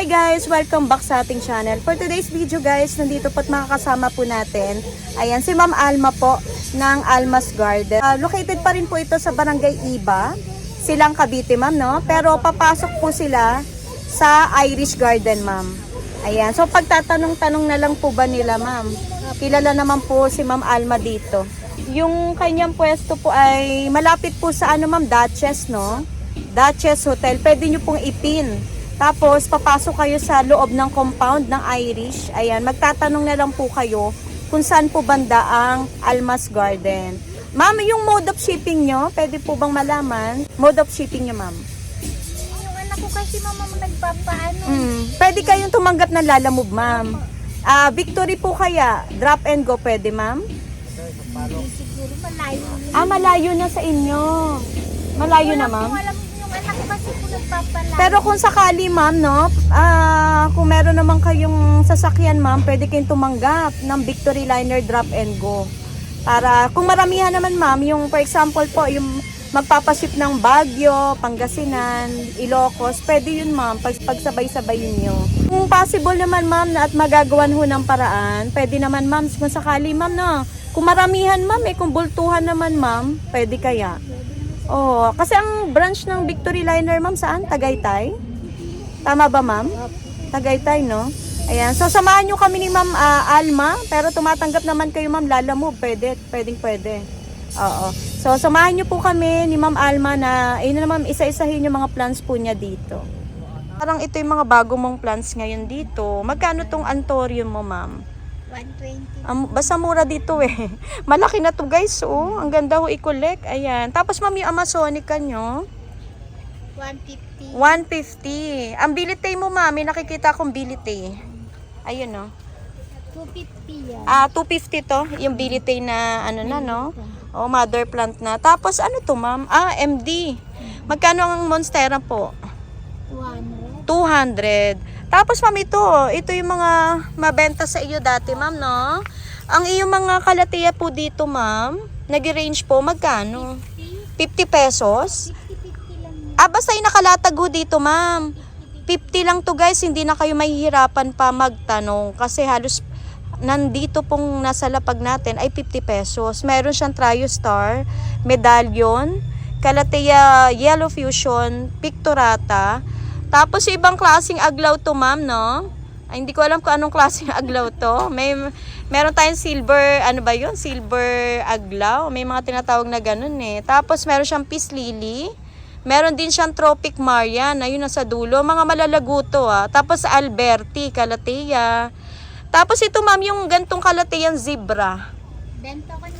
Hi guys! Welcome back sa ating channel. For today's video guys, nandito po't makakasama po natin. Ayan, si Ma'am Alma po ng Alma's Garden. Located pa rin po ito sa Barangay Iba. Silang Cavite ma'am, no? Pero papasok po sila sa Irish Garden ma'am. Ayan, so pagtatanong-tanong na lang po ba nila ma'am? Kilala naman po si Ma'am Alma dito. Yung kanyang pwesto po ay malapit po sa ma'am, Duchess, no? Duchess Hotel. Pwede nyo pong ipin. Tapos, papasok kayo sa loob ng compound ng Irish. Ayan, magtatanong na lang po kayo kung saan po banda ang Alma's Garden. Ma'am, yung mode of shipping nyo, pwede po bang malaman? Mode of shipping nyo, ma'am. Yung anak ko kasi mama mo nagpapaano. Pwede kayong tumanggap ng Lalamove, ma'am. Victory po kaya, drop and go, pwede, ma'am? Siguro malayo. Malayo na sa inyo. Malayo na, ma'am. Alam mo yung anak ko kasi po nagpapalayo. Pero kung sakali ma'am, no, kung meron naman kayong sasakyan ma'am, pwede kayong tumanggap ng Victory Liner Drop and Go. Para kung maramihan naman ma'am, yung for example po, yung magpapaship ng Baguio, Pangasinan, Ilocos, pwede yun ma'am, pagsabay-sabayin nyo. Kung possible naman ma'am at magagawan ho ng paraan, pwede naman ma'am, kung sakali ma'am, no, kung maramihan ma'am, kung bultuhan naman ma'am, pwede kaya. Oh, kasi ang branch ng Victory Liner ma'am saan? Tagaytay? Tama ba ma'am? Tagaytay, no? Ayan. So samahan nyo kami ni Ma'am Alma, pero tumatanggap naman kayo ma'am Lalamove. Pwede. Oo. So samahan nyo po kami ni Ma'am Alma na ma'am, isa-isahin yung mga plants po niya dito. Parang ito yung mga bago mong plants ngayon dito. Magkano tong anthurium mo ma'am? 120. Basta mura dito eh. Malaki na to guys, oh. Ang ganda ho i-collect. Ayan. Tapos ma'am, yung Amazonica nyo? 150. 150. Ang bilite mo ma'am, may nakikita akong bilite. Ayun, no? 250 yan. 250 to. Yung bilite na no? Oh, mother plant na. Tapos ano to ma'am? MD. Magkano ang monstera po? 200. 200. Tapos ma'am, ito yung mga mabenta sa iyo dati ma'am, no? Ang iyong mga kalateya po dito ma'am, nag-range po magkano? 50 pesos? 50 lang. Basta yung nakalatag ho dito ma'am. 50 lang to guys, hindi na kayo mahihirapan pa magtanong kasi halos nandito pong nasa lapag natin ay 50 pesos. Meron siyang Triostar, Medallion, Calathea Yellow Fusion, Pictorata. Tapos ibang klaseng aglaw to ma'am, no? Ay, hindi ko alam kung anong klaseng aglaw to. Meron tayong silver, silver aglaw. May mga tinatawag na ganun eh. Tapos meron siyang peace lily. Meron din siyang tropic marian. Ayun nasa dulo. Mga malalago to Tapos Alberti, Calathea. Tapos ito ma'am, yung gantong Calathean zebra. Benta ko yung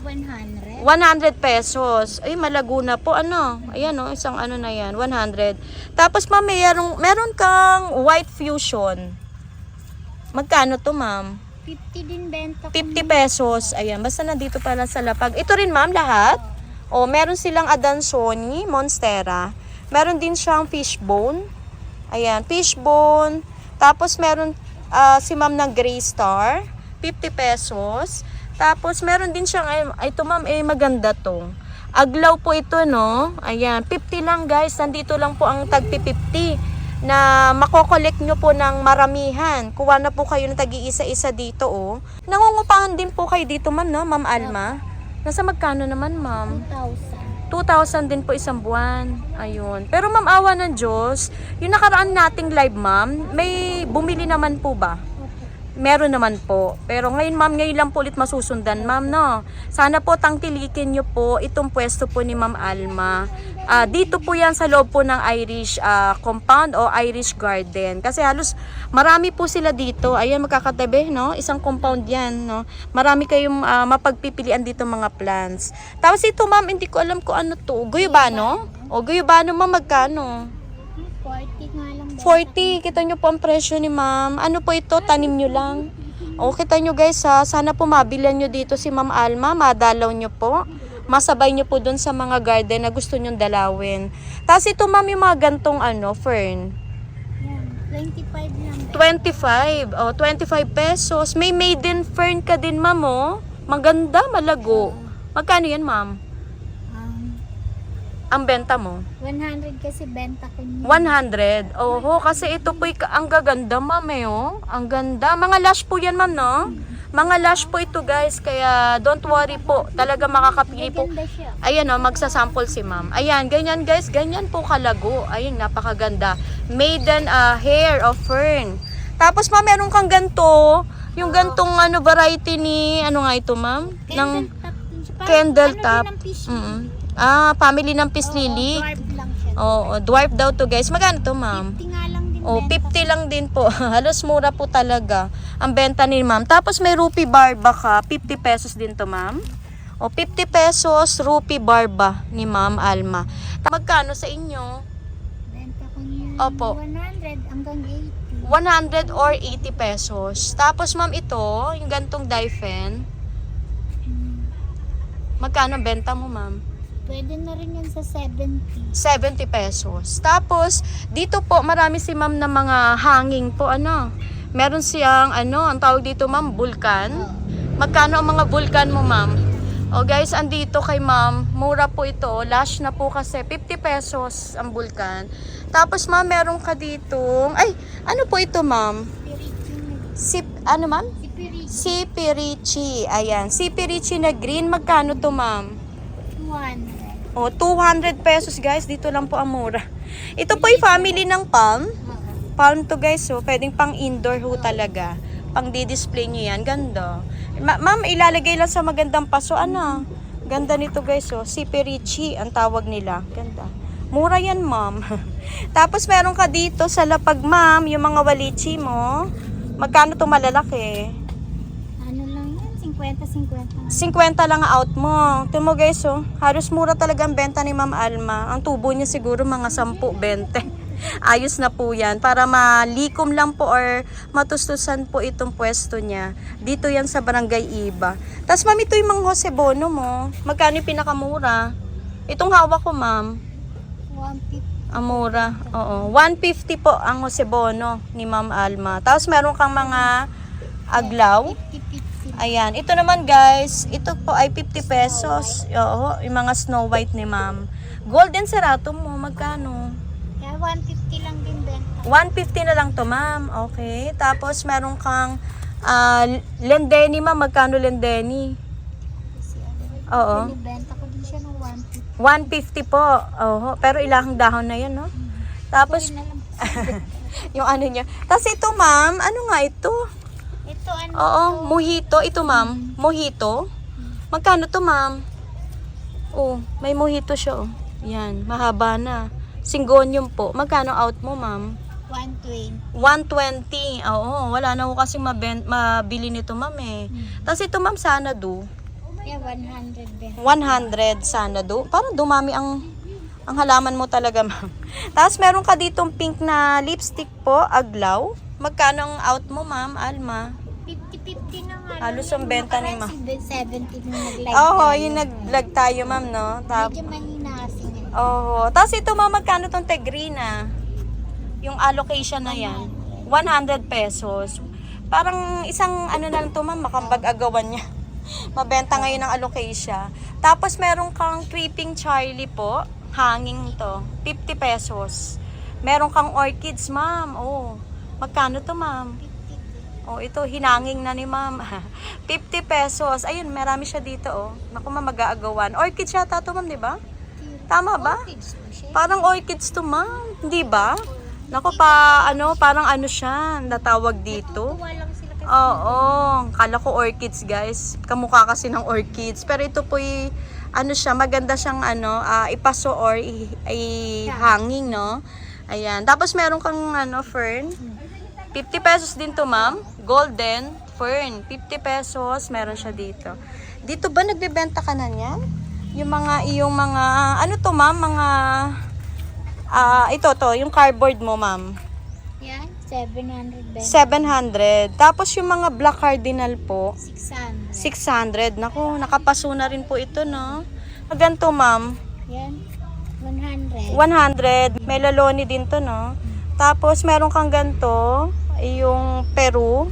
100. 100 pesos. Ay, malago na po. Ayan isang na yan. 100. Tapos ma'am, meron kang white fusion. Magkano to ma'am? 50 din benta ko. 50 pesos. Ayan, basta nandito pala sa lapag. Ito rin ma'am, lahat. Meron silang Adansoni, Monstera. Meron din siyang fishbone. Ayan, fishbone. Tapos meron si ma'am ng Gray Star. 50 pesos. Tapos, meron din siyang, ito ma'am, maganda to. Aglaw po ito, no? Ayan, 50 lang guys. Nandito lang po ang tag 50 na makokolekt nyo po ng maramihan. Kuha na po kayo ng tag-iisa-isa dito, oh. Nangungupahan din po kayo dito, ma'am, no? Ma'am Alma. Nasa magkano naman, ma'am? 2,000. 2,000 din po isang buwan. Ayun. Pero ma'am, awa ng Diyos, yung nakaraan nating live, ma'am, may bumili naman po ba? Meron naman po. Pero ngayon ma'am, ngayon lang po ulit masusundan ma'am, no? Sana po tangkilikin nyo po itong pwesto po ni Ma'am Alma. Dito po yan sa loob po ng Irish compound o Irish Garden. Kasi halos marami po sila dito. Ayan, magkakatabi, no? Isang compound yan, no? Marami kayong mapagpipilian dito mga plants. Tapos ito ma'am, hindi ko alam kung ano to. Guyabano? Guyabano ma'am, magkano? 40 nga lang. 40, kita nyo po ang presyo ni ma'am. Ano po ito? Tanim nyo lang. Kita nyo guys sana po mabilan nyo dito si Ma'am Alma. Madalaw nyo po. Masabay nyo po dun sa mga garden na gusto nyong dalawin. Tapos ito ma'am yung mga gantong fern. Yan, 25 lang. 25. 25 pesos. May maiden fern ka din ma'am. Maganda, malago. Magkano yan ma'am? Ang benta mo? 100 kasi benta ko niya. 100. Oho, kasi ito po ang gaganda, ma'am eh, oh. Ang ganda. Mga lash po yan, ma'am, no? Mga lash po ito, guys. Kaya don't worry po. Talaga makakapili po. Maganda siya. Ayan, oh, magsasample si ma'am. Ayan, ganyan, guys. Ganyan po kalago. Ayun, napakaganda. Maiden hair of fern. Tapos, ma'am, meron kang ganto. Yung gantong variety ni, ano nga ito, ma'am? Candle top din siya. Parang Candle ano top. din ang fish. Family ng peace lily. Dwarf lang siya. Oo, dwarf daw to, guys. Magkano to, ma'am? 50 nga lang din Oh, benta. 50 lang din po. Halos mura po talaga ang benta ni ma'am. Tapos may rupee barba ka, 50 pesos din to, ma'am. O, 50 pesos rupee barba ni Ma'am Alma. Magkano sa inyo? Benta ko niya. Opo. 100 hanggang 80. 100 or 80 pesos. Tapos, ma'am, ito, yung gantong Dyfen. Magkano ang benta mo, ma'am? Pwede na rin yan sa 70. 70 pesos. Tapos, dito po, marami si ma'am na mga hanging po, Meron siyang, ang tawag dito, ma'am, vulkan. Magkano ang mga vulkan mo, ma'am? O, guys, andito kay ma'am, mura po ito. Lash na po kasi, 50 pesos ang vulkan. Tapos, ma'am, meron ka ditong, ano po ito, ma'am? Ano, ma'am? Si Pirichi. Ayan, si Pirichi na green. Magkano to, ma'am? 200. O, 200 pesos, guys. Dito lang po ang mura. Ito po yung family ng palm. Palm to, guys. So, pwedeng pang indoor ho talaga. Pang di-display nyo yan. Ganda. Ma'am, ilalagay lang sa magandang paso. Ganda nito, guys. So, si Pirichi ang tawag nila. Ganda. Mura yan, ma'am. Tapos, meron ka dito sa lapag, ma'am, yung mga walichi mo. Magkano to malalaki? Ano lang yan? 50-50. 50 lang ang out mo. Ito mo, guys, oh. Halos mura talaga ang benta ni Ma'am Alma. Ang tubo niya siguro mga 10-20. Ayos na po yan. Para malikom lang po or matustusan po itong pwesto niya. Dito yan sa Barangay Iba. Tapos, ma'am, ito yung mga Jose Bono mo. Magkano yung pinakamura? Itong hawak ko, ma'am. 150. Ang mura. Oo. 150 po ang Jose Bono ni Ma'am Alma. Tapos, meron kang mga aglaw. 50-50. Ayan. Ito naman, guys. Ito po ay 50 pesos. Oo. Yung mga Snow White ni ma'am. Golden Cerato mo. Magkano? Kaya 150 lang din benta. 150 na lang to, ma'am. Okay. Tapos, meron kang Lendeni, ma'am. Magkano Lendeni? Kasi Oo. binibenta ko din siya ng 150. 150 po. Oo. Pero ilang dahon na yun, no? Tapos, Sorry na lang. yung ano niya. Tapos ito, ma'am. Ano nga ito? Ito ano? Oo. Mojito. Ito, ma'am. Mojito. Magkano to, ma'am? Oh, may mojito siya, oh. Yan. Mahaba na. Singonium po. Magkano out mo, ma'am? 120. 120. Oo, wala na ko kasi mabili nito, ma'am eh. Tapos ito, ma'am, Sanadu. Kaya 100 benta. 100 Sanadu. Parang dumami ang halaman mo talaga, ma'am. Tapos meron ka ditong pink na lipstick po, aglaw. Magkano ang out mo, ma'am, Alma? 50-50 na nga. Halos ang benta ni ma'am. 70 nung nag-live Oo, tayo. yung nag-vlog tayo, ma'am, no? Medyo mahina kasi nga. Oo. Tapos ito, ma'am, magkano tong tegrina? Yung allocation na yan. 100 pesos. Parang isang ano na lang to, ma'am, makambag agawan niya. Mabenta ngayon ang allocation. Tapos meron kang creeping Charlie po. Hanging to. 50 pesos. Meron kang orchids, ma'am. Oh. Magkano to, ma'am? Oh, ito, hinanging na ni ma'am. 50 pesos. Ayun, marami siya dito, oh. Naku, ma'am, mag-aagawan. Orchids yata to, ma'am, di ba? Tama ba? Parang orchids to, ma'am. Hindi ba? Naku, parang ano siya, natawag dito. Tuwa lang sila kasi. Oo, kala ko orchids, guys. Kamukha kasi ng orchids. Pero ito po ano siya, maganda siyang ipaso or hanging, no? Ayan. Tapos meron kang fern. 50 pesos din to, ma'am. Golden fern. 50 pesos. Meron siya dito. Dito ba nagbebenta ka na niyan? Yung mga, ano to, ma'am? Mga, ito to, yung cardboard mo, ma'am. Yan, 700 benta. 700. Tapos yung mga black cardinal po, 600. 600. Naku, nakapaso na rin po ito, no? Ganito, ma'am. Yan, 100. 100. May laloni din to, no? Tapos, meron kang ganito, yung Peru.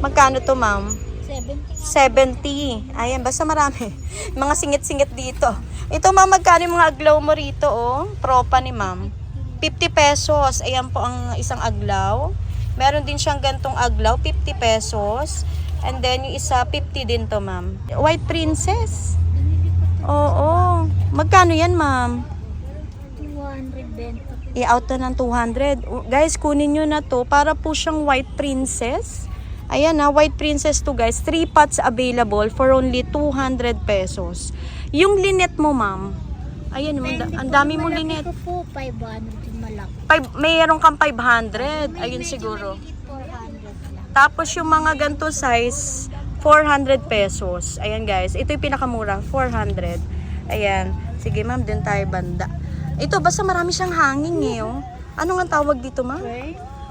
Magkano to, ma'am? 70. 70. Ayan, basta marami. Mga singit-singit dito. Ito ma'am, magkano yung mga aglaw mo rito oh? Propa ni ma'am. 50 pesos. Ayan po ang isang aglaw. Meron din siyang gantong aglaw, 50 pesos. And then yung isa, 50 din to ma'am. White Princess. Oo. Magkano yan ma'am? 220. I-out na ng 200. Guys, kunin nyo na to. Para po siyang White Princess. Ayan na, White Princess to guys. 3 pots available for only 200 pesos. Yung linet mo, ma'am. Ayan, ang dami mong linet. Ito po, 500 yung malaki. Mayroon kang 500. Ayun siguro. 400 lang. Tapos yung mga ganito size, 400 pesos. Ayan guys, ito yung pinakamura, 400. Ayan. Sige ma'am, din tayo banda. Ito, basta marami siyang hanging eh. Oh. Ano nga tawag dito ma'am?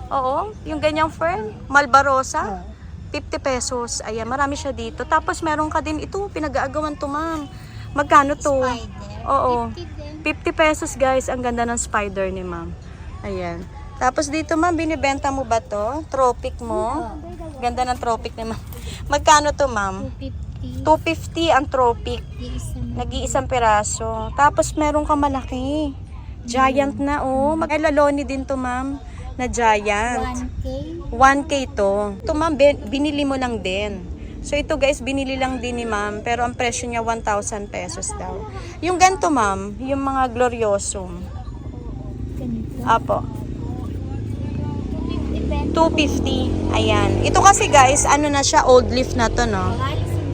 Oo, yung ganyang fern, Malbarosa, 50 pesos. Ayan, marami siya dito. Tapos meron ka din ito, pinag-aagawan to ma'am. Magkano to? Spider. Oo, 50 din. 50 pesos guys. Ang ganda ng spider ni ma'am. Ayan. Tapos dito ma'am, binibenta mo ba to? Tropic mo? Ganda ng tropic ni ma'am. Magkano to ma'am? 250. 250 ang tropic. Yung isang Nag-iisang piraso. Tapos meron ka malaki. Giant na oh. May laloni din to ma'am. Na giant. 1K. 1K to. Ito ma'am, binili mo lang din. So ito guys, binili lang din ni ma'am. Pero ang presyo niya 1,000 pesos daw. Yung ganito ma'am, yung mga gloriosum. Ganito. Apo. 250 250. Ayan. Ito kasi guys, ano na siya, old leaf na to no.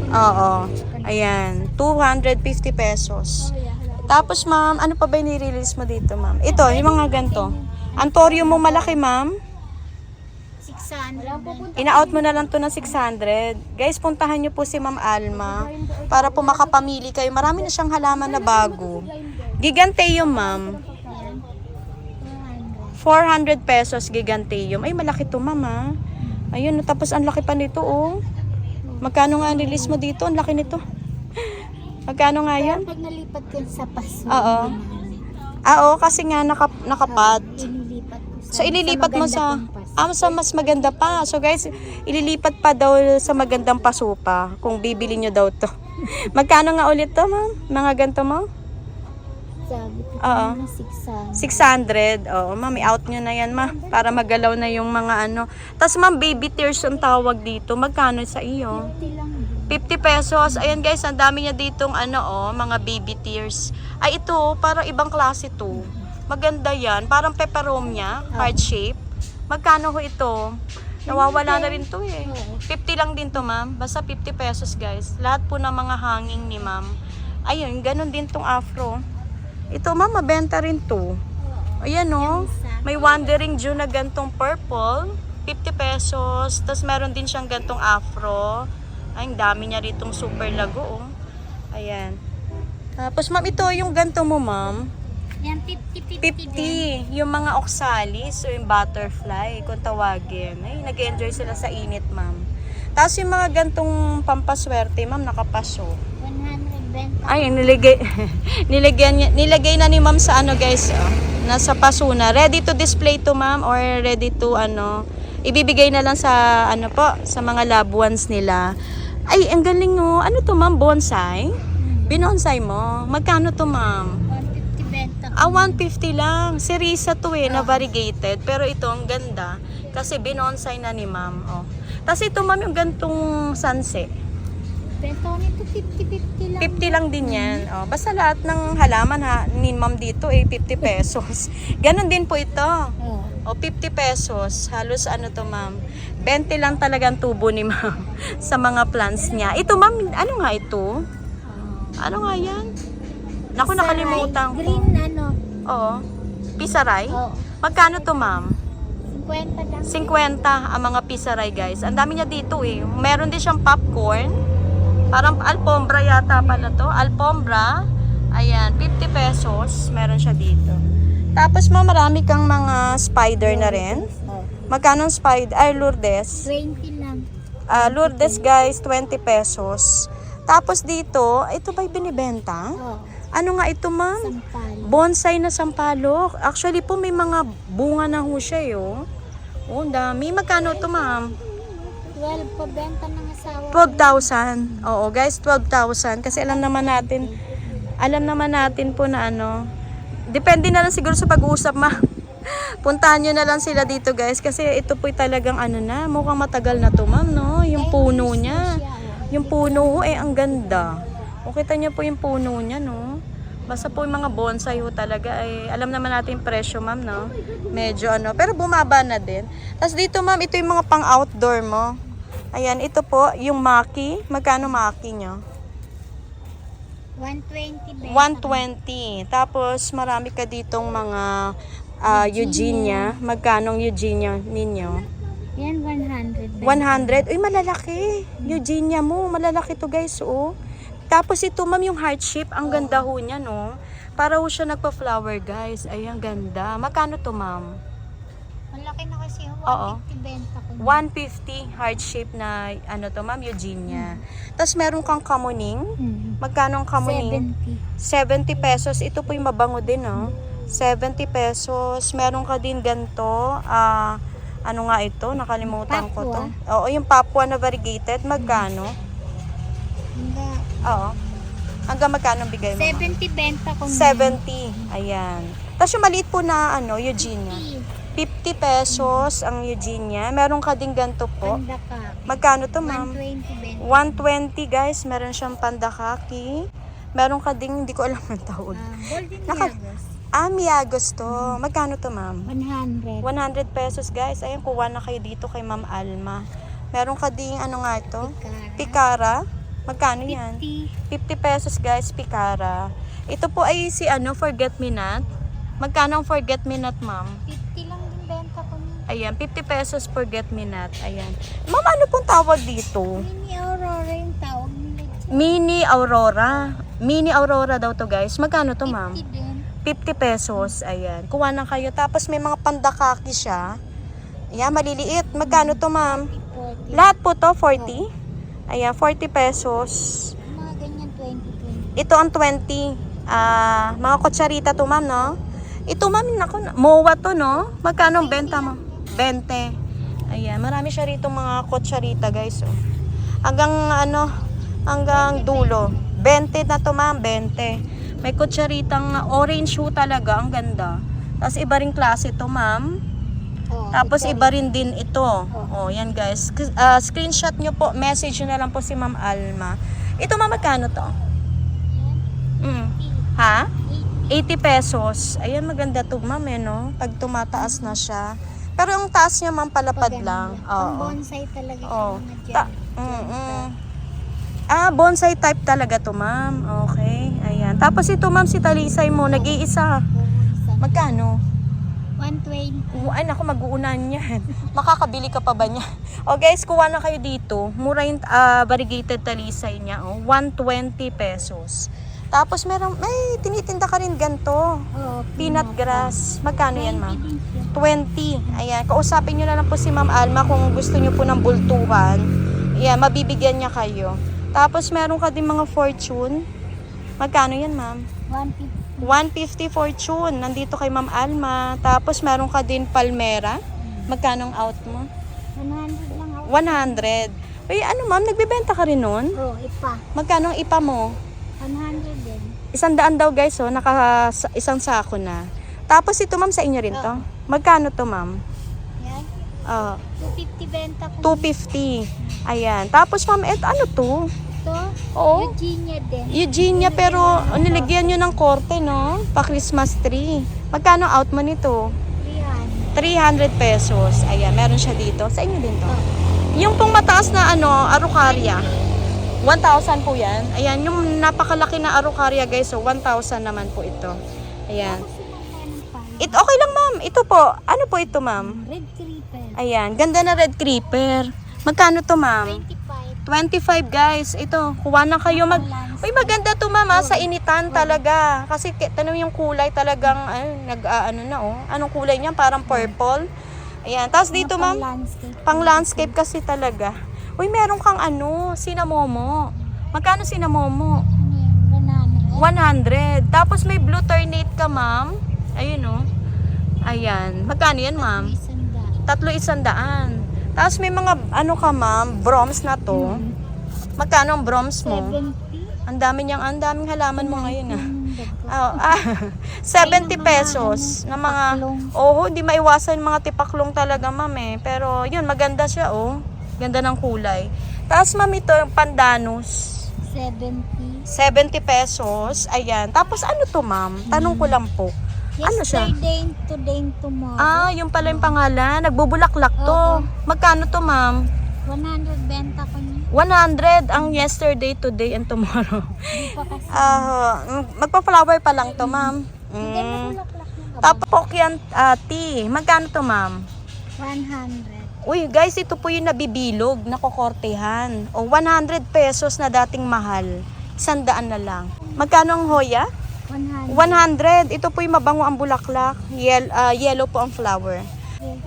Oo. Ayan. 250 pesos. Tapos ma'am, ano pa ba yung nire-release mo dito ma'am? Ito, yung mga ganito. Antorium mo malaki ma'am. 600. Ina-out mo na lang to ng 600. Guys, puntahan nyo po si Ma'am Alma para po makapamili kayo. Marami na siyang halaman na bago. Giganteum ma'am. Ayan. 400 pesos giganteum. Ay, malaki to ma'am ha. Ayun, tapos ang laki pa nito oh. Magkano nga ang release mo dito? Ang laki nito. Magkano nga yan? Pag nalipat ko sa paso. Oo. Oo, kasi nga nakapat. Inilipat ko So, ililipat mo sa... maganda kong paso. sa mas maganda pa. So, guys, ililipat pa daw sa magandang paso pa kung bibili nyo daw to. Magkano nga ulit to, ma'am? Mga ganito mo? Sabi ko Oo. na 600. 600. Oo, ma'am, i-out nyo na yan, ma. Para magalaw na yung mga ano. Tapos, ma'am, baby tears ang tawag dito. Magkano sa iyo? 50 lang. 50 pesos. Ayan, guys, ang dami niya ditong ano, oh, mga baby tears. Ay, ito, parang ibang klase to. Maganda yan. Parang peperomia, heart shape. Magkano ho ito? Nawawala na rin to eh. 50 lang din to, ma'am. Basta 50 pesos, guys. Lahat po ng mga hanging ni ma'am. Ayun, ganun din tong afro. Ito, ma'am, mabenta rin to. Ayan, oh. May Wandering June na gantong purple. 50 pesos. Tapos meron din siyang gantong afro. Ay, ang dami niya ritong super lago, oh. Ayan. Tapos, ma'am, ito yung ganto mo, ma'am. Yan, 50 din. 50. Yung mga oxalis o yung butterfly, kung tawagin. Ay, nag-enjoy sila sa init, ma'am. Tapos yung mga gantong pampaswerte, ma'am, nakapaso. 120. Ay, nilagay na ni ma'am sa ano, guys, oh. Nasa paso na. Ready to display to, ma'am, or ready to, ano, ibibigay na lang sa, ano po, sa mga loved ones nila. Ay, ang galing, oh. Ano to, ma'am? Bonsai? Binonsai mo? Magkano to, ma'am? 150 benta. 150 lang. Si Risa to eh, na variegated. Pero ito, ang ganda. Kasi binonsai na ni ma'am. Oh. Tapos ito, ma'am, yung gantong sunset. Benta ko nito 50 lang. 50 lang din yan. Oh, basta lahat ng halaman ha, ni ma'am dito eh, 50 pesos. Ganon din po ito. Oh. O, 50 pesos. Halos ano to, ma'am. 20 lang talagang tubo ni ma'am sa mga plants niya. Ito, ma'am, ano nga ito? Ano nga yan? Naku, nakalimutan ko. Green ano? Oo. Pisaray? Oh. Magkano to, ma'am? 50 lang. 50 ang mga pisaray, guys. Ang dami niya dito eh. Meron din siyang popcorn. Parang alpombra yata pala to. Alpombra. Ayan, 50 pesos. Meron siya dito. Tapos marami kang mga spider na rin. Oh. Magkano ang spider? Ay, Lourdes. 20 lang. Lourdes, guys, 20 pesos. Tapos dito, ito ba'y binibenta? Oh. Ano nga ito, ma'am? Sampal. Bonsai na sampalok. Actually po, may mga bunga na ho siya, oh. Oh, ang dami. Magkano to, ma'am? 12 pa benta ng asawa. 12,000. Oo, guys, 12,000 kasi alam naman natin po na ano. Depende na lang siguro sa pag-uusap, ma. Puntahan nyo na lang sila dito, guys, kasi ito po talagang ano na, mukhang matagal na to, ma'am, no? Yung puno niya. Yung puno, ang ganda. O, kita nyo po yung puno niya, no? Basta po yung mga bonsai ho talaga, alam naman natin yung presyo, ma'am, no? Medyo ano, pero bumaba na din. Tapos dito, ma'am, ito yung mga pang-outdoor mo. Ayan, ito po, yung maki. Magkano maki nyo? 120 benta. 120. Tapos, marami ka ditong mga Eugenia. Magkanong Eugenia ninyo? Yan, 100. 100. Uy, malalaki. Eugenia mo, malalaki to, guys, oh. Tapos ito, ma'am, yung heart shape, ang ganda ho niya, no? Para ho siya nagpa-flower, guys. Ay, ang ganda. Magkano to, ma'am? Malaki na kasi, Oo. 150 benta ko. 150 heart shape na, ano to, ma'am, Eugenia. Tapos meron kang kamuning. Magkano ang kamuning? 70 pesos. Ito po yung mabango din, no? 70 pesos. Meron ka din ganito. Ano nga ito? Nakalimutan ko to. Oo, yung Papua na variegated. Magkano? Oo. Hanggang magkano bigay mo? 70 benta ko. 70. Ayan. Tapos yung maliit po na ano, Eugenia. 50 pesos ang Eugenia. Meron ka din ganito po. Pandaka. Magkano to, ma'am? 120 benta. 120, guys. Meron siyang pandakaki. Meron ka ding, hindi ko alam ang tawag. Golden Naka- Yagos. Miyagos to. Magkano to, ma'am? 100. 100 pesos, guys. Ayan, kuha na kayo dito kay Ma'am Alma. Meron ka ding, ano nga ito? Pikara. Magkano yan? 50 pesos, guys, pikara. Ito po ay si ano, Forget Me Not. Magkano ang Forget Me Not, ma'am? 50 lang din benta ko niya. Ayan, 50 pesos Forget Me Not. Ayan. Ma'am, ano pong tawag dito? Mini Aurora yung tawag nila. Mini Aurora. Mini Aurora daw to, guys. Magkano to, ma'am? 50 din. 50 pesos. Ayan. Kuha na kayo. Tapos may mga pandakaki siya. Ayan, maliliit. Magkano to, ma'am? 40. Lahat po to, 40? Ayan, 40 pesos. Mga ganyan, 20. Ito ang 20. Mga kutsarita to, ma'am, no? Ito, ma'am, naku, MOA to, no? Magkano ang benta mo? 20. Ayan, marami siya rito mga kutsarita, guys, oh. Hanggang dulo. 20 na to, ma'am, 20. May kutsaritang orange ho talaga, ang ganda. Tapos iba ring klase to, ma'am. Tapos iba rin din ito. Oh, yan, guys. Screenshot nyo po, message nyo na lang po si Ma'am Alma. Ito, ma'am, magkano to? Ha? 80 pesos. Ayan, maganda to, ma'am, no? Pag tumataas na siya. Pero yung taas niya, ma'am, palapad lang. Ang Oo. bonsai talaga Oo. yung mga dyan. Bonsai type talaga to, ma'am. Okay. Ayan. Tapos ito, ma'am, si Talisay mo, nag-iisa. Magkano? 120. Ay, naku, mag-uunan yan. Makakabili ka pa ba niya? O, guys, kuha na kayo dito. Mura yung variegated Talisay niya. 120 pesos. Tapos may tinitinda ka rin ganito. Peanut grass. Magkano yan, ma'am? 20. Ayan. Kausapin nyo na lang po si Ma'am Alma kung gusto nyo po ng bultuhan. Ayan, mabibigyan niya kayo. Tapos meron ka din mga fortune. Magkano yan, ma'am? 150 fortune. Nandito kay Ma'am Alma. Tapos meron ka din palmera. Magkano ang out mo? 100 lang ako. 100. Uy, ano, ma'am? Nagbebenta ka rin nun? Ipa. Magkano ang ipa mo? 100 din. 100 daw, guys, oh. Isang sako na. Tapos ito, ma'am, sa inyo rin to? Magkano to, ma'am? Yan. 250 benta ko. 250. Ayan. Tapos, ma'am, ano to? Ito. Oo. Eugenia din. Eugenia, pero niligyan nyo ng korte, no? Pa Christmas tree. Magkano out mo nito? 300 pesos. Ayan, meron siya dito. Sa inyo din to. Yung pong mataas na arukarya. 1,000 po yan. Ayan, yung napakalaki na arukarya, guys. So, 1,000 naman po ito. Ayan. Ito, okay lang, ma'am. Ito po. Ano po ito, ma'am? Red creeper. Ayan, ganda na red creeper. Magkano to, ma'am? 25, guys. Ito, kuha na kayo Uy, maganda to, ma'am, sa initan talaga. Kasi tanong yung kulay talagang Anong kulay niya? Parang purple. Ayan. Tapos dito, ma'am, pang landscape kasi talaga. Uy, meron kang sinamomo. Magkano sinamomo? 100. Tapos may blue ternate ka, ma'am. Ayun, oh. Ayan. Magkano yan, ma'am? 300. Tapos may mga, ano ka ma'am, broms na to. Magkano ang broms mo? 70. Ang daming halaman mo ngayon ah. 70 pesos na mga, hindi maiwasan yung mga tipaklong talaga ma'am eh. Pero yun, maganda siya oh. Ganda ng kulay. Tapos ma'am ito, yung pandanus. 70. 70 pesos. Ayan. Tapos ano to ma'am? Tanong ko lang po. Ano siya? Yesterday, today, tomorrow. Yung pala yung pangalan. Nagbubulaklak to. Oo. Magkano to ma'am? 100 benta ko niya. 100 ang yesterday, today, and tomorrow. Hindi pa kasi. Magpa-flower pa lang to ma'am. Hindi na bulaklak na. Tapos Pokyan tea. Magkano to ma'am? 100. Uy, guys, ito po yung nabibilog, nakokortehan. O, 100 pesos na dating mahal. 100 na lang. Magkano ang hoya? 100. 100. Ito po yung mabango ang bulaklak. Yellow po ang flower.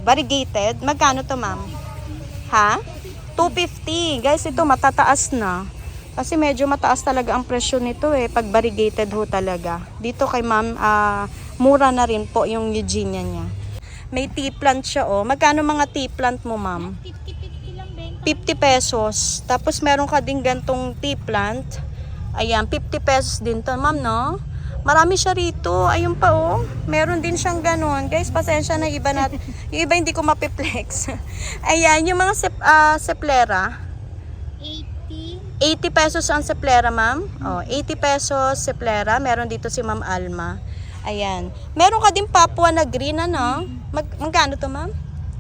Variegated. Magkano to, ma'am? Ha? 250. Guys, ito matataas na. Kasi medyo mataas talaga ang presyo nito eh. Pag variegated ho talaga. Dito kay ma'am, mura na rin po yung Eugenia niya. May tea plant siya oh. Magkano mga tea plant mo, ma'am? 50 lang benta. 50 pesos. Tapos meron ka din gantong tea plant. Ayan, 50 pesos din to, ma'am, no? Marami siya rito. Ayun pa oh. Meron din siyang ganon. Guys, pasensya na iba natin. Yung iba hindi ko mapiplex. Ayan, yung mga seplera. 80. 80 pesos ang seplera, ma'am. Oh, 80 pesos seplera. Meron dito si Ma'am Alma. Ayan. Meron ka din Papua na green, ano? Magkano to, ma'am?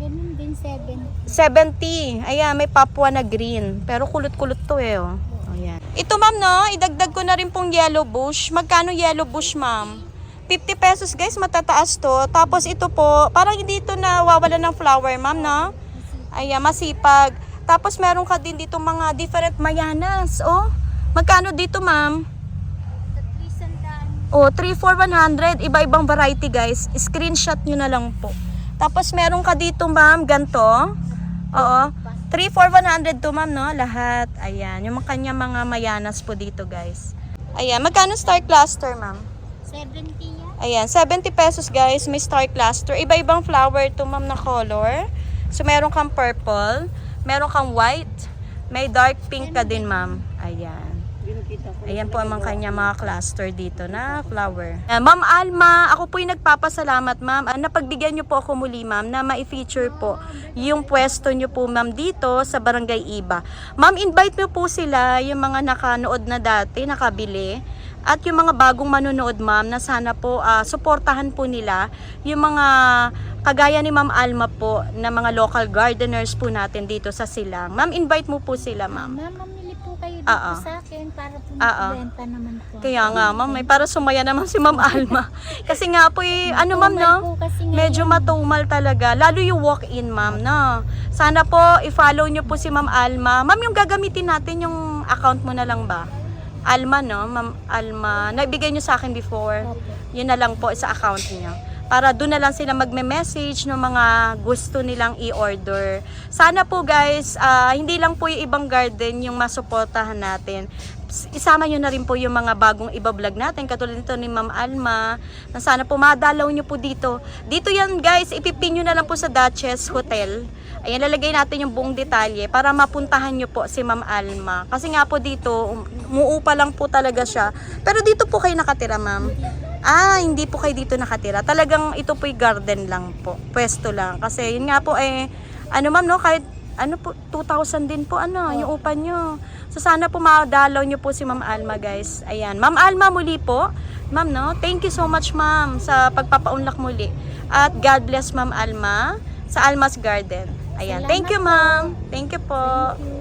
Ganun din 70. 70. Ayan, may Papua na green. Pero kulot-kulot to eh, oh. Ayan. Ito, ma'am, no? Idagdag ko na rin pong yellow bush. Magkano yellow bush, ma'am? 50 pesos, guys. Matataas to. Tapos ito po, parang hindi ito nawawala ng flower, ma'am, no? Ayan, masipag. Tapos meron ka din dito mga different mayanas, oh. Magkano dito, ma'am? Sa 300. 3 for 100. Iba-ibang variety, guys. Screenshot nyo na lang po. Tapos meron ka dito, ma'am, ganto. Oo. 3 for 100 to, ma'am, no? Lahat. Ayan. Yung kanya mga mayanas po dito, guys. Ayan. Magkano star cluster, ma'am? 70 yan. Ayan. 70 pesos, guys. May star cluster. Iba-ibang flower to, ma'am, na color. So, meron kang purple. Meron kang white. May dark pink ka din, ma'am. Ayan. Ayan po ang kanya mga cluster dito na flower. Ma'am Alma, ako po yung nagpapasalamat, ma'am. Napagbigyan nyo po ako muli, ma'am, na ma-feature po yung pwesto nyo po, ma'am, dito sa Barangay Iba. Ma'am, invite nyo po sila, yung mga nakanood na dati, nakabili. At yung mga bagong manonood, ma'am, na sana po suportahan po nila yung mga kagaya ni Ma'am Alma po na mga local gardeners po natin dito sa Silang. Ma'am, invite mo po sila, ma'am. Ma'am, mamili po kayo dito sa akin para po magbenta naman po. Kaya nga, ma'am, para sumaya naman si Ma'am Alma. Kasi nga po, ma'am, no? Medyo matumal talaga. Lalo yung walk-in, ma'am, no? Sana po, i-follow nyo po si Ma'am Alma. Ma'am, yung gagamitin natin yung account mo na lang ba? Alma, no? Ma'am Alma. Nagbigay nyo sa akin before. Yun na lang po sa account niyo. Para doon na lang sila magme-message ng mga gusto nilang i-order. Sana po, guys, hindi lang po yung ibang garden yung masuportahan natin. Isama nyo na rin po yung mga bagong iba-vlog natin. Katulad nito ni Ma'am Alma. Na sana po madalaw nyo po dito. Dito yan, guys. Ipipin nyo na lang po sa Duchess Hotel. Ayan, lalagay natin yung buong detalye para mapuntahan nyo po si Ma'am Alma. Kasi nga po dito, umuupa lang po talaga siya. Pero dito po kayo nakatira, ma'am. Hindi po kayo dito nakatira. Talagang ito po yung garden lang po. Pwesto lang. Kasi yun nga po ma'am, no, kahit po, 2,000 din po, yung upa nyo. So, sana po madalaw nyo po si Ma'am Alma, guys. Ayan. Ma'am Alma, muli po. Ma'am, no, thank you so much, ma'am, sa pagpapaunlak muli. At God bless, Ma'am Alma, sa Alma's Garden. Ayan. Thank you, ma'am. Thank you po. Thank you.